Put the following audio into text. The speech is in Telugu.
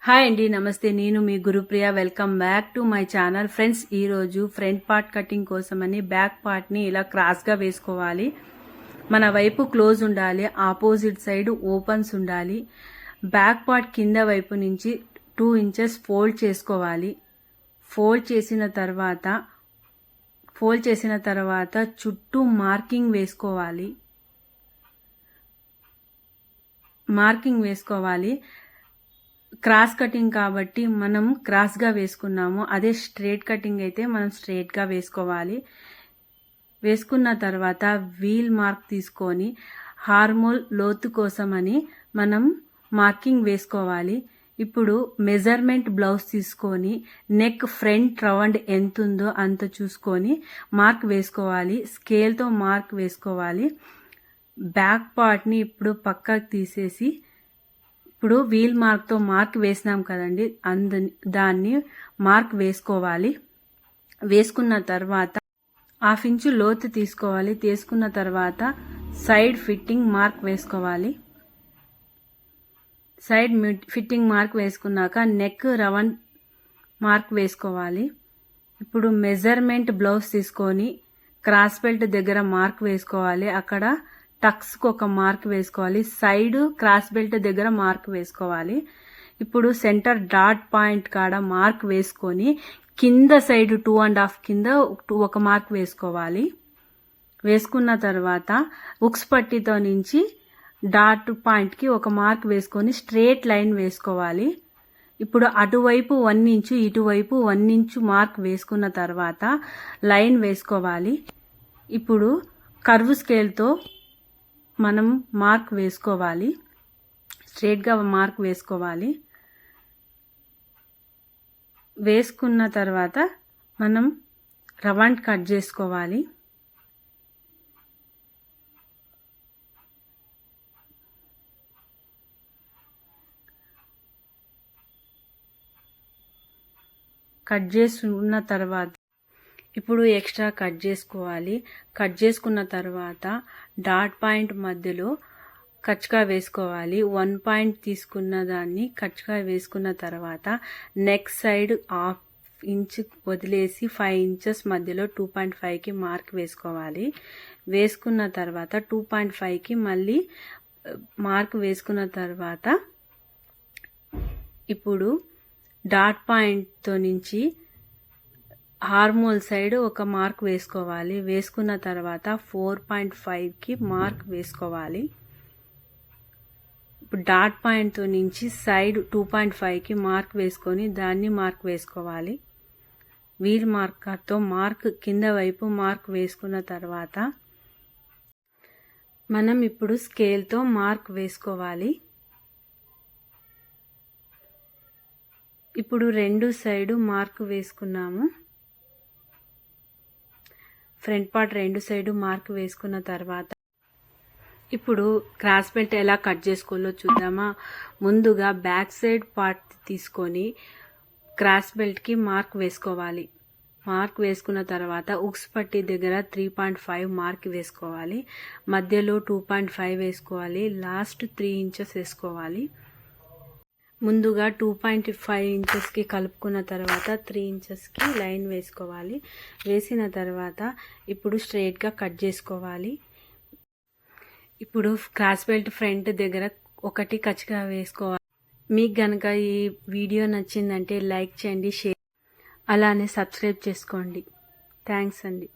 హాయ్ అండి, నమస్తే. నేను మీ Gurupriya. Welcome back to my channel. Friends, ఈరోజు ఫ్రంట్ పార్ట్ కటింగ్ కోసమని బ్యాక్ పార్ట్ని ఇలా క్రాస్గా వేసుకోవాలి. మన వైపు క్లోజ్ ఉండాలి, ఆపోజిట్ సైడ్ ఓపెన్స్ ఉండాలి. బ్యాక్ పార్ట్ కింద వైపు నుంచి 2 ఇంచెస్ ఫోల్డ్ చేసుకోవాలి. ఫోల్డ్ చేసిన తర్వాత చుట్టూ మార్కింగ్ వేసుకోవాలి. క్రాస్ కటింగ్ కాబట్టి మనం క్రాస్గా వేసుకున్నాము. అదే స్ట్రేట్ కటింగ్ అయితే మనం స్ట్రేట్గా వేసుకోవాలి. వేసుకున్న తర్వాత వీల్ మార్క్ తీసుకొని హార్మోల్ లోతు కోసమని మనం మార్కింగ్ వేసుకోవాలి. ఇప్పుడు మెజర్మెంట్ బ్లౌజ్ తీసుకొని నెక్ ఫ్రంట్ రౌండ్ ఎంత ఉందో అంత చూసుకొని మార్క్ వేసుకోవాలి. స్కేల్తో మార్క్ వేసుకోవాలి. బ్యాక్ పార్ట్ని ఇప్పుడు పక్కకు తీసేసి ఇప్పుడు వీల్ మార్క్తో మార్క్ వేసినాం కదండి, దాన్ని మార్క్ వేసుకోవాలి. వేసుకున్న తర్వాత 1/2 ఇంచు లోతు తీసుకోవాలి. తీసుకున్న తర్వాత సైడ్ ఫిట్టింగ్ మార్క్ వేసుకోవాలి. సైడ్ ఫిట్టింగ్ మార్క్ వేసుకున్నాక నెక్ రౌండ్ మార్క్ వేసుకోవాలి. ఇప్పుడు మెజర్మెంట్ బ్లౌజ్ తీసుకొని క్రాస్ బెల్ట్ దగ్గర మార్క్ వేసుకోవాలి. అక్కడ టక్స్కి ఒక మార్క్ వేసుకోవాలి. సైడ్ క్రాస్ బెల్ట్ దగ్గర మార్క్ వేసుకోవాలి. ఇప్పుడు సెంటర్ డాట్ పాయింట్ కాడ మార్క్ వేసుకొని కింద సైడ్ 2.5 కింద ఒక మార్క్ వేసుకోవాలి. వేసుకున్న తర్వాత ఉక్స్ పట్టీతో నుంచి డాట్ పాయింట్కి ఒక మార్క్ వేసుకొని స్ట్రేట్ లైన్ వేసుకోవాలి. ఇప్పుడు అటువైపు 1 ఇంచు ఇటువైపు 1 ఇంచు మార్క్ వేసుకున్న తర్వాత లైన్ వేసుకోవాలి. ఇప్పుడు కర్వ్ స్కేల్తో మనం మార్క్ వేసుకోవాలి. స్ట్రేట్గా మార్క్ వేసుకోవాలి. వేసుకున్న తర్వాత మనం రౌండ్ కట్ చేసుకోవాలి. కట్ చేసుకున్న తర్వాత ఇప్పుడు ఎక్స్ట్రా కట్ చేసుకోవాలి. కట్ చేసుకున్న తర్వాత డాట్ పాయింట్ మధ్యలో కచ్కా వేసుకోవాలి. 1 పాయింట్ తీసుకున్న దాన్ని కచ్కా వేసుకున్న తర్వాత నెక్ సైడ్ 1/2 ఇంచ్ వదిలేసి 5 ఇంచెస్ మధ్యలో 2.5కి మార్క్ వేసుకోవాలి. వేసుకున్న తర్వాత 2.5కి మళ్ళీ మార్క్ వేసుకున్న తర్వాత ఇప్పుడు డాట్ పాయింట్తో నుంచి హార్మోల్ సైడ్ ఒక మార్క్ వేసుకోవాలి. వేసుకున్న తర్వాత 4.5కి మార్క్ వేసుకోవాలి. ఇప్పుడు డాట్ పాయింట్తో నుంచి సైడ్ 2.5కి మార్క్ వేసుకొని దాన్ని మార్క్ వేసుకోవాలి. వీల్ మార్కర్తో మార్క్ కింద వైపు మార్క్ వేసుకున్న తర్వాత మనం ఇప్పుడు స్కేల్తో మార్క్ వేసుకోవాలి. ఇప్పుడు 2 సైడు మార్క్ వేసుకున్నాము. ఫ్రంట్ పార్ట్ 2 సైడు మార్క్ వేసుకున్న తర్వాత ఇప్పుడు క్రాస్ బెల్ట్ ఎలా కట్ చేసుకోవాలో చూద్దామా. ముందుగా బ్యాక్ సైడ్ పార్ట్ తీసుకొని క్రాస్ బెల్ట్కి మార్క్ వేసుకోవాలి. మార్క్ వేసుకున్న తర్వాత ఉక్స్ పట్టీ దగ్గర 3.5 మార్క్ వేసుకోవాలి. మధ్యలో 2.5 వేసుకోవాలి. లాస్ట్ 3 ఇంచెస్ వేసుకోవాలి. ముందుగా 2.5 ఇంచెస్కి కలుపుకున్న తర్వాత 3 ఇంచెస్కి లైన్ వేసుకోవాలి. వేసిన తర్వాత ఇప్పుడు స్ట్రైట్గా కట్ చేసుకోవాలి. ఇప్పుడు క్రాస్ బెల్ట్ ఫ్రంట్ దగ్గర ఒకటి కచ్చిగా వేసుకోవాలి. మీకు గనక ఈ వీడియో నచ్చిందంటే లైక్ చేయండి, షేర్ అలానే సబ్స్క్రైబ్ చేసుకోండి. థ్యాంక్స్ అండి.